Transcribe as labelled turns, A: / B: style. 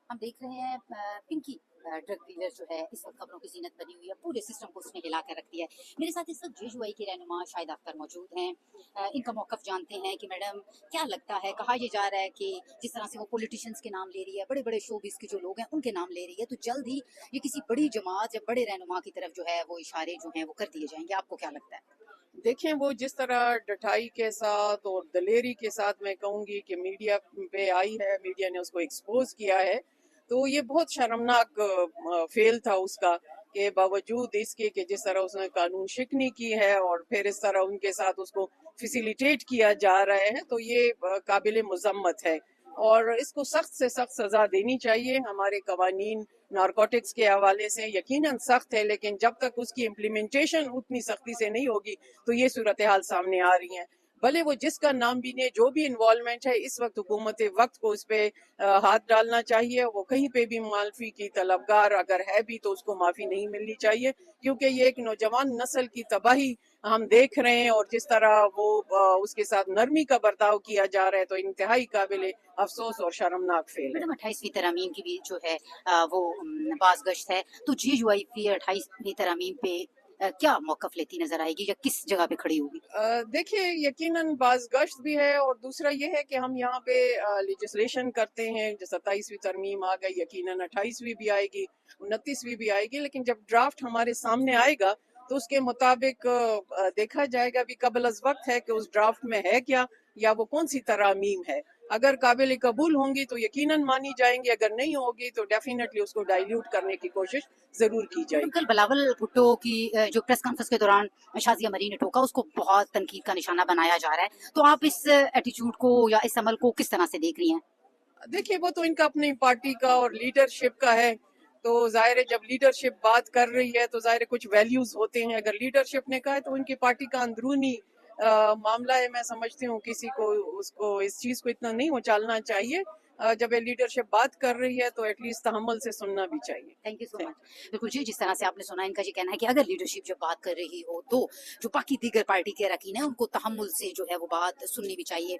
A: हम देख रहे हैं पिंकी ड्रग डीलर जो है इस वक्त खबरों की जीनत बनी हुई है, पूरे सिस्टम को उसने हिला कर रख दिया है। मेरे साथ इस वक्त जेजुआई के रहनुमा शाहिद अख्तर मौजूद हैं। इनका मौकफ जानते हैं कि मैडम क्या लगता है, कहा यह जा रहा है कि जिस तरह से वो पॉलिटिशियंस के नाम ले रही है, बड़े बड़े शोबिस के जो लोग हैं उनके नाम ले रही है, तो जल्द ही ये किसी बड़ी जमात या बड़े रहनुमा की तरफ जो है वो इशारे जो हैं वो कर दिए जाएंगे। आपको क्या लगता है?
B: देखें, वो जिस तरह डटाई के साथ और दलेरी के साथ मैं कहूँगी कि मीडिया पे आई है, मीडिया ने उसको एक्सपोज किया है, तो ये बहुत शर्मनाक फेल था उसका कि बावजूद इसके कि जिस तरह उसने कानून शिकनी की है और फिर इस तरह उनके साथ उसको फैसिलिटेट किया जा रहा है, तो ये काबिल मजम्मत है और इसको सख्त से सख्त सजा देनी चाहिए। हमारे कवानीन नारकोटिक्स के हवाले से यकीनन सख्त है, लेकिन जब तक उसकी इम्प्लीमेंटेशन उतनी सख्ती से नहीं होगी तो ये सूरत हाल सामने आ रही हैं। भले वो जिसका नाम भी ने जो भी इन्वॉल्वमेंट है, इस वक्त हुकूमत वक्त को उस पे हाथ डालना चाहिए। वो कहीं पे भी माफी की तलबगार अगर है भी तो उसको माफी नहीं मिलनी चाहिए, क्योंकि ये एक नौजवान नस्ल की तबाही हम देख रहे हैं और जिस तरह वो उसके साथ नरमी का बर्ताव किया जा रहा है, तो इंतहाई काबिल अफसोस और शर्मनाक फेल है।
A: मैडम 28वीं तरमीम की भी जो है वो बाज़गश्त है, तो जेजुआई की 28वीं तरमीम पे क्या मौकफ लेती नजर आएगी या किस जगह पे खड़ी होगी?
B: देखिए, यकीनन बाज़गश्त भी है और दूसरा ये है कि हम यहाँ पे लेजिस्लेशन करते हैं। जो 27वीं तरमीम आ गई, यकीनन 28वीं भी आएगी, 29वीं भी आएगी, लेकिन जब ड्राफ्ट हमारे सामने आएगा तो उसके मुताबिक देखा जाएगा भी कबल अज वक्त है कि उस ड्राफ्ट में है क्या या वो कौन सी तरमीम है। अगर काबिल कबूल होंगी तो यकीनन मानी जाएंगी, अगर नहीं होगी तो डेफिनेटली उसको डाइल्यूट करने की कोशिश जरूर की
A: मैडम
B: जाएगी।
A: कल बिलावल भुट्टो की जो प्रेस कॉन्फ्रेंस के दौरान शाजिया मरी ने टोका, उसको बहुत तनकीद का निशाना बनाया जा रहा है, तो आप इस एटीट्यूड को या इस अमल को किस तरह से देख रही हैं?
B: देखिए, वो तो इनका अपनी पार्टी का और लीडरशिप का है, तो जाहिर है जब लीडरशिप बात कर रही है तो जाहिर है कुछ वैल्यूज होते हैं। अगर लीडरशिप ने कहा है तो उनकी पार्टी का अंदरूनी मामला है। मैं समझती हूँ किसी को उसको इस चीज को इतना नहीं उछालना चाहिए। जब ये लीडरशिप बात कर रही है तो एटलीस्ट तहम्मुल से सुनना भी चाहिए।
A: Thank you so much. बिल्कुल जी, जिस तरह से आपने सुना, इनका ये कहना है कि अगर लीडरशिप जब बात कर रही हो तो जो बाकी दीगर पार्टी के अरकान है उनको तहम्मुल से जो है वो बात सुननी भी चाहिए।